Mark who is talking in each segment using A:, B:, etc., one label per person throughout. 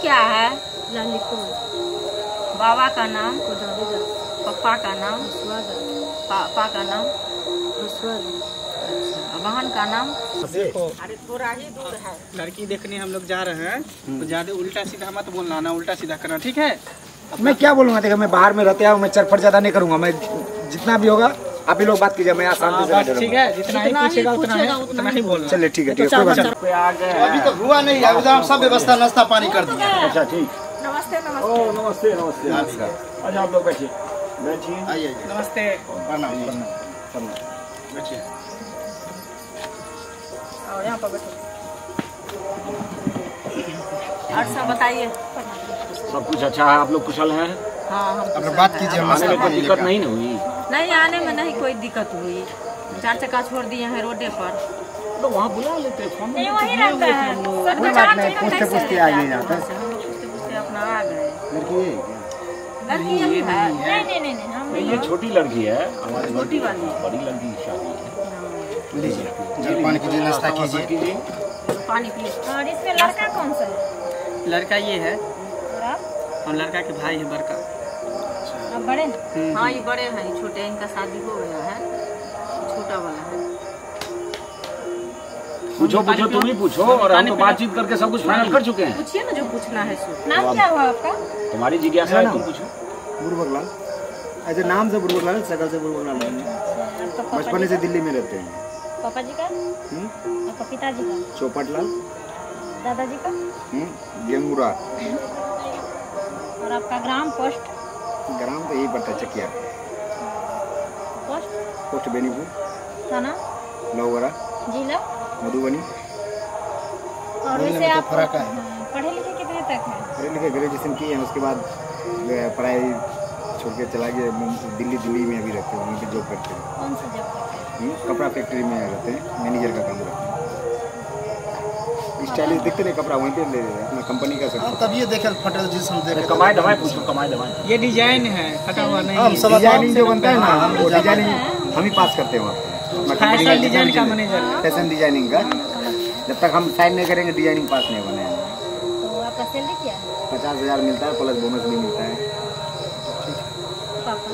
A: क्या है?
B: लालिको।
A: बाबा का नाम?
B: कोदारीदास।
A: पप्पा का नाम?
B: हसवादास।
A: पापा का नाम?
B: हसवादास।
A: अच्छा, बहन का नाम?
C: अरे थोड़ा ही दूर है। लड़की देखने हम लोग जा रहे हैं, तो ज्यादा उल्टा सीधा मत बोलना ना, उल्टा सीधा करना, ठीक है?
D: मैं क्या बोलूँगा, देखो मैं बाहर में रहते हैं, मैं चरफट ज्यादा नहीं करूँगा, मैं जितना भी होगा आप ही लोग बात कीजिए, मैं आसान से
C: ठीक है, जितना ही पूछेगा उतना ही बोलना।
D: चलिए ठीक है, ठीक है,
E: अभी तो हुआ नहीं है, उधर सब व्यवस्था नाश्ता पानी कर दिया।
D: अच्छा ठीक।
A: नमस्ते
D: ओ नमस्ते नमस्ते। अच्छा आप लोग बैठिए बैठिए।
E: आइए
C: नमस्ते।
E: प्रणाम बैठिए।
A: और यहाँ पर बैठो। और सब बताइए।
D: सब कुछ अच्छा है, आप लोग कुशल हैं?
A: हाँ हम
E: अब बात कीजिए,
D: आने में कोई दिक्कत नहीं ना हुई?
A: नहीं, आने में नहीं कोई दिक्कत हुई। 4 चक्का छोड़ दिए हैं रोडे पर।
D: तो वहाँ बुला लेते हैं,
A: नहीं वही रहता है।
D: कोई बात नहीं, पूछते पूछते आ नहीं जाता।
A: हम लोग पूछते पूछते अपना आ गए।
D: लड़की है क्या?
A: लड़की यही है? नहीं हम
D: ये छोटी लड़की है हमारी,
A: छोटी वाली।
D: बड़ी लड़की की शादी है।
E: लीजिए जलपान कीजिए, नाश्ता कीजिए।
A: पानी पिए।
B: और इसमें लड़का कौन सा है?
C: लड़का ये है
B: और आप?
C: और लड़का के भाई है बड़का।
B: आप बड़े हैं?
A: हाँ ये बड़े हैं, छोटे इनका शादी हो गया है, छोटा वाला है।
D: पूछो पूछो, तुम ही पूछो, और हम तो बातचीत करके सब कुछ फाइनल कर चुके हैं।
A: पूछिए ना जो पूछना है सो।
B: नाम क्या हुआ आपका?
D: तुम्हारी जिज्ञासा है, तुम पूछो।
F: बुरबकलाल, ऐसे नाम से बुरबकलाल, शकल से बुरबकलाल नहीं है। बचपन से दिल्ली में रहते हैं।
B: पापा जी का? आपका पिताजी का?
F: चौपटलाल।
B: दादाजी का?
F: गेंगुरा।
B: और आपका ग्राम पोस्ट?
F: ग्राम तो यही पड़ता है, चकिया।
B: पोस्ट?
F: पोस्ट बेनीपुर।
B: थाना?
F: लौगरा।
B: जिला?
F: मधुबनी।
B: और वैसे आप पढ़े लिखे कितने तक हैं?
F: पढ़े लिखे ग्रेजुएशन किए हैं, उसके बाद पढ़ाई छोड़ के चला गया दिल्ली में अभी रहते हैं, वहीं पे जॉब करते हैं।
B: कौन सा जॉब करते हैं?
F: कपड़ा फैक्ट्री में रहते हैं, मैनेजर का काम करते हैं। स्टाइलिश दिखते नहीं, कपड़ा वहीं पे ले रहे हैं, अपना कंपनी का सब।
E: तब ये देखे फटे जिस हम देखे।
D: कमाई दवाई पूछो, कमाई दवाई।
C: ये डिजाइन है, कटा हुआ नहीं।
F: डिजाइनिंग जो बनता है ना, वो डिजाइनिंग हम ही पास करते हैं वहाँ पे।
C: फैशन डिजाइन का मैनेजर।
F: फैशन डिजाइनिंग का, जब तक हम साइन नहीं करेंगे डिजाइनिंग पास नहीं बने।
B: तो आपका सैलरी क्या है?
F: 50,000 मिलता है, प्लस बोनस भी मिलता है।
B: पापा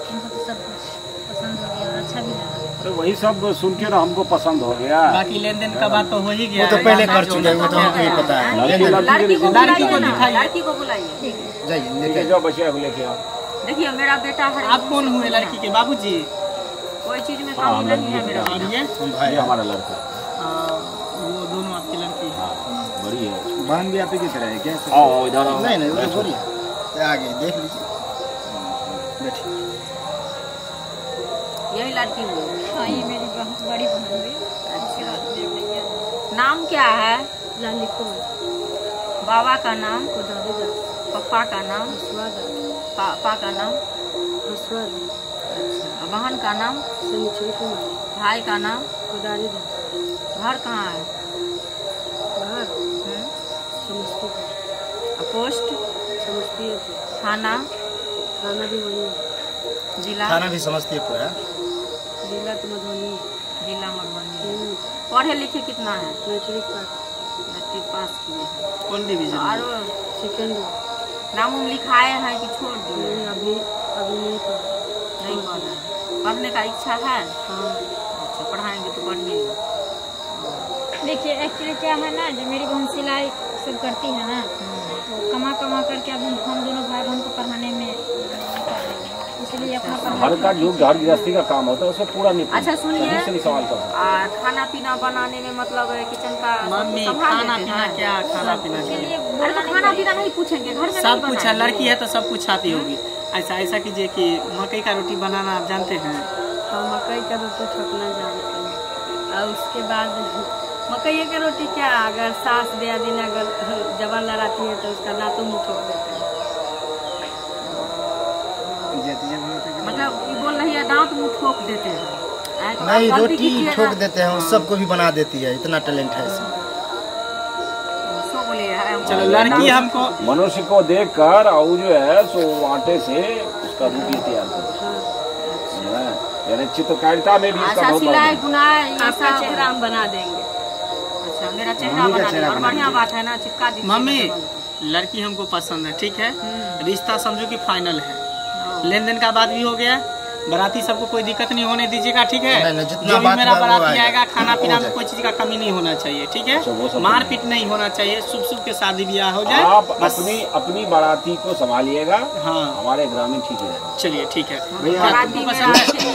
B: हमको तो सब कुछ पसंद हो गया और अच्छा भी लगा।
D: तो वही सब सुन के ना हमको पसंद हो गया।
C: बाकी लेन देन का बात तो हो ही गया।
E: वो तो पहले कर चुके हैं, वो तो हमको भी पता है।
A: लड़की को
C: दिखाइए।
A: लड़की को बुलाइए।
E: जाइए
D: लेके जाओ, बच्चे लेके आओ।
A: देखिए मेरा बेटा है।
C: आप कौन हुए लड़की के? बाबूजी?
A: कोई चीज में कमी नहीं है मेरा।
C: और ये
D: भाई हमारा लड़का।
C: वो दोनों आपकी लड़की?
D: बड़ी है।
F: बहन भी आप ही की तरह है क्या?
D: आओ इधर आओ।
E: नहीं वो तो बोलिए, आगे देख लीजिए, बैठिए।
A: यही लड़की हुई।
B: हाँ ये मेरी बड़ी बहन हुई।
A: अच्छा, नाम क्या है?
B: लालिको।
A: बाबा का नाम?
B: कोदारीदास।
A: पप्पा का नाम?
B: हसवादास।
A: पापा का नाम?
B: हसवादास।
A: अच्छा, बहन का नाम?
B: संजय कुमार।
A: भाई का नाम?
B: कोदारीदास।
A: घर कहाँ है?
B: घर समस्तीपुर।
A: पोस्ट?
B: समस्तीपुर।
A: थाना?
B: थाना भी वही है।
A: जिला?
E: थाना भी समस्तीपुर है।
B: जिला तो मधुबनी।
A: जिला मधुबनी। पढ़े लिखे कितना है?
B: Matric pass.
A: मैट्रिक पास किए हैं।
C: कौन डिवीजन?
A: और
B: सेकेंड
A: नाम लिखाए हैं कि छोड़ दिए?
B: नहीं, अभी नहीं पढ़ा।
A: नहीं पढ़ा है। पढ़ने का इच्छा है?
B: हाँ।
A: अच्छा, पढ़ाएंगे तो पढ़िएगा।
B: देखिए एक्चुअली क्या है ना, जो मेरी बहन सिलाई सब करती है ना, तो कमा करके अभी हम दोनों भाई बहन को पढ़ाने में, इसलिए अपना
D: घर का जो घर गृहस्थी का काम होता है उसे पूरा नहीं।
A: अच्छा सुनिए,
D: सवाल करो।
A: खाना पीना बनाने में मतलब किचन का
C: मम्मी खाना पीना क्या? खाना पीना
B: इसलिए
A: अरे तो खाना पीना नहीं पूछेंगे, घर में
C: सब कुछ है। लड़की है तो सब कुछ आती होगी। ऐसा कीजिए कि मकई का रोटी बनाना आप जानते हैं?
B: हम मकई का रोटी ठोकना जानते हैं, और उसके बाद मकई का रोटी क्या, अगर सास दिया दिन अगर जवान लड़ाती है तो उसका दांतों मुँह ठोक देते हैं।
A: मतलब ये बोल रही है दांत मुँह ठोक देते हैं?
E: नहीं, रोटी ठोक देते हैं, उस सबको भी बना देती है, इतना टैलेंट है इसमें।
C: चलो लड़की हमको
D: मनुष्य को देखकर और जो है सो आटे से उसका रोटी तैयार करते हैं। यानी चित्रकारिता में भी इसका बहुत
A: सिलाई बुनाई
B: आपका चेहरा हम बना देंगे।
A: अच्छा, मेरा चेहरा बना दिया और बढ़िया बात है ना, चिपका दी।
C: मम्मी लड़की हमको पसंद है, ठीक है, रिश्ता समझो कि फाइनल है, लेन देन का बात भी हो गया, बाराती सबको कोई दिक्कत नहीं होने दीजिएगा, ठीक है। जो भी मेरा बाराती आएगा खाना पीना में कोई चीज का कमी नहीं होना चाहिए, ठीक है, मारपीट नहीं होना चाहिए, शुभ शुभ के शादी ब्याह हो जाए।
G: आप अपनी बाराती को संभालिएगा।
C: हाँ
G: हमारे ग्रामीण ठीक है।
C: चलिए ठीक है।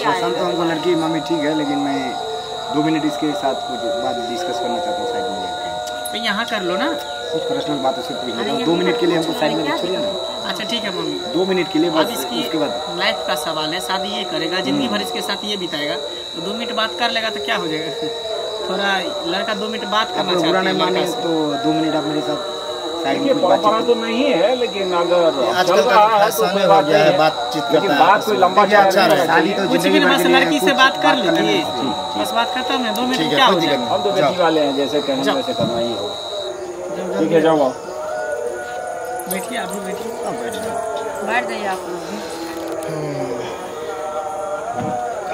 D: पसंद तो हमको लड़की मम्मी ठीक है, लेकिन मैं 2 मिनट इसके साथ कुछ बात डिस्कस करना चाहता हूँ साइड में।
C: तो यहाँ कर लो ना,
D: कुछ पर्सनल बात उससे पूछ लेता हूँ। 2 मिनट के लिए हमको साइड में छोड़िए ना।
C: अच्छा ठीक है मम्मी,
D: 2 मिनट के लिए
C: अब
D: बस,
C: इसकी
D: उसके बाद
C: लाइफ का सवाल है, शादी ये करेगा, जिंदगी भर इसके साथ ये बिताएगा, तो 2 मिनट बात कर लेगा तो क्या हो जाएगा। थोड़ा लड़का 2 मिनट बात करना
D: बुरा
C: चाहता
D: नहीं
C: है
D: माने
C: लड़का से।
D: तो 2 मिनट आप मेरे साथ साइड में कुछ
G: परंपरा
D: बातचीत
G: तो नहीं है, लेकिन अगर
E: आजकल का फैशन हो गया है, बातचीत
G: लेकिन
E: करता
G: बात कोई लंबा
E: देखिए, अच्छा
G: चौड़ा
E: रहे।
D: शादी तो
C: कुछ भी
D: जिंदगी
C: नहीं, बस
D: भर के लिए
C: लड़की से
D: कुछ
C: बात कर
D: करने
C: लीजिए,
D: में।
C: बस बात करता हूँ, 2 मिनट
E: ठीक
C: में
E: है,
C: क्या
E: कोई
C: हो
E: दिक्कत
C: जाएगा।
G: हम तो बेटी वाले हैं, जैसे कहें वैसे करना ही होगा। ठीक है, जाओ
C: बैठिए, आप भी बैठिए।
A: बैठ जाइए आप लोग भी।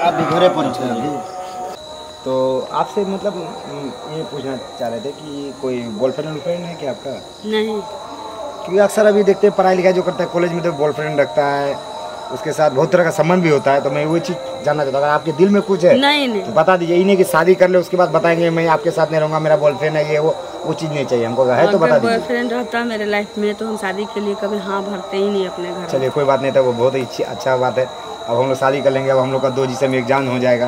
E: आप भी घरे पहुँचे अभी।
D: तो आपसे मतलब ये पूछना चाह रहे थे कि कोई बॉयफ्रेंड है क्या आपका?
A: नहीं,
D: क्योंकि अक्सर अभी देखते हैं पढ़ाई लिखाई जो करता है कॉलेज में तो बॉयफ्रेंड रखता है, उसके साथ बहुत तरह का संबंध भी होता है, तो मैं वो चीज़ जानना चाहता हूँ। अगर आपके दिल में कुछ है
A: नहीं
D: तो बता दीजिए, इन्हें की शादी कर ले उसके बाद बताएंगे मैं आपके साथ नहीं रहूँगा, मेरा बॉयफ्रेंड है, ये वो चीज़ नहीं चाहिए हमको। है तो बता दीजिए।
A: बॉयफ्रेंड रहता मेरे लाइफ में तो हम शादी के लिए कभी हाँ भरते ही नहीं अपने घर।
D: चलिए कोई बात नहीं, था वो बहुत ही अच्छा बात है। अब हम लोग शादी कर लेंगे, अब हम लोग का 2 जिस्म एक जान हो जाएगा,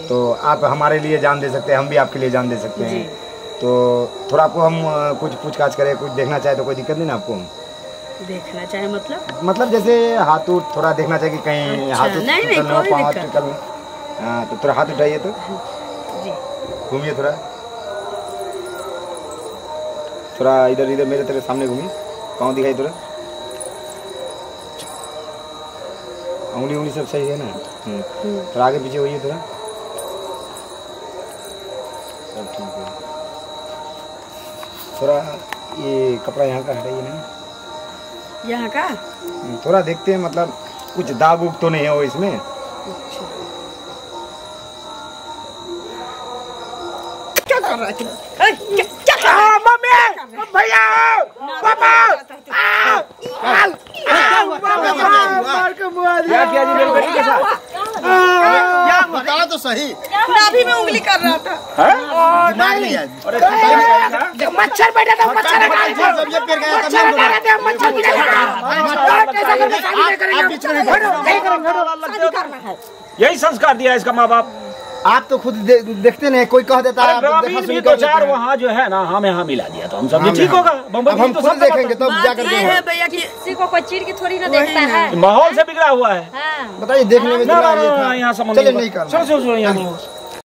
D: तो आप हमारे लिए जान दे सकते हैं, हम भी आपके लिए जान दे सकते हैं। तो थोड़ा आपको हम कुछ पूछताछ करें, कुछ देखना चाहे तो कोई दिक्कत नहीं ना आपको?
A: देखना चाहे
D: मतलब जैसे हाथ उठ थोड़ा देखना चाहिए कि कहीं
A: अच्छा,
D: हाथ
A: नहीं,
D: पाँव निकल। हाँ तो थोड़ा हाथ उठाइए, तो घूमिए थोड़ा इधर मेरे तेरे सामने घूमिए, पाँव दिखाई थोड़ा, उंगली सब सही है ना? थोड़ा आगे पीछे होइए, थोड़ा सब ठीक है। थोड़ा ये कपड़ा यहाँ का हटाइए ना,
A: यहाँ का
D: थोड़ा देखते हैं, मतलब कुछ दाग उग तो नहीं है वो इसमें?
A: क्या कर रहा है?
D: भैया क्या किया जी मेरी बेटी के साथ?
E: बताओ तो सही।
A: नाभि में उंगली कर रहा था।
E: दिमाग नहीं है।
D: मच्छर बैठा था, मच्छर
E: जब ये पेड़ गया तब हम बोला।
G: यही संस्कार दिया इसका माँ बाप।
E: आप तो खुद देखते नहीं, कोई कह देता है, आप देखा
G: ग्रामीण
E: सुनी
G: भी
E: कर
G: तो चार
E: लेते हैं।
G: वहाँ जो है ना, हमें यहाँ मिला दिया तो हम सब
E: हाँ,
G: ठीक
E: हाँ।
G: होगा।
E: अब हम खुद देखेंगे तब जाकर
A: ये है भैया कि
B: किसी को कोई चीर की थोड़ी ना देखता है।
G: माहौल से बिगड़ा हुआ है।
B: हाँ।
E: बताइए देखने में
G: ना
E: दिमाग ये
G: ना
E: था।
G: यहाँ समझ
E: चलिए नहीं करना।
G: चलो यहाँ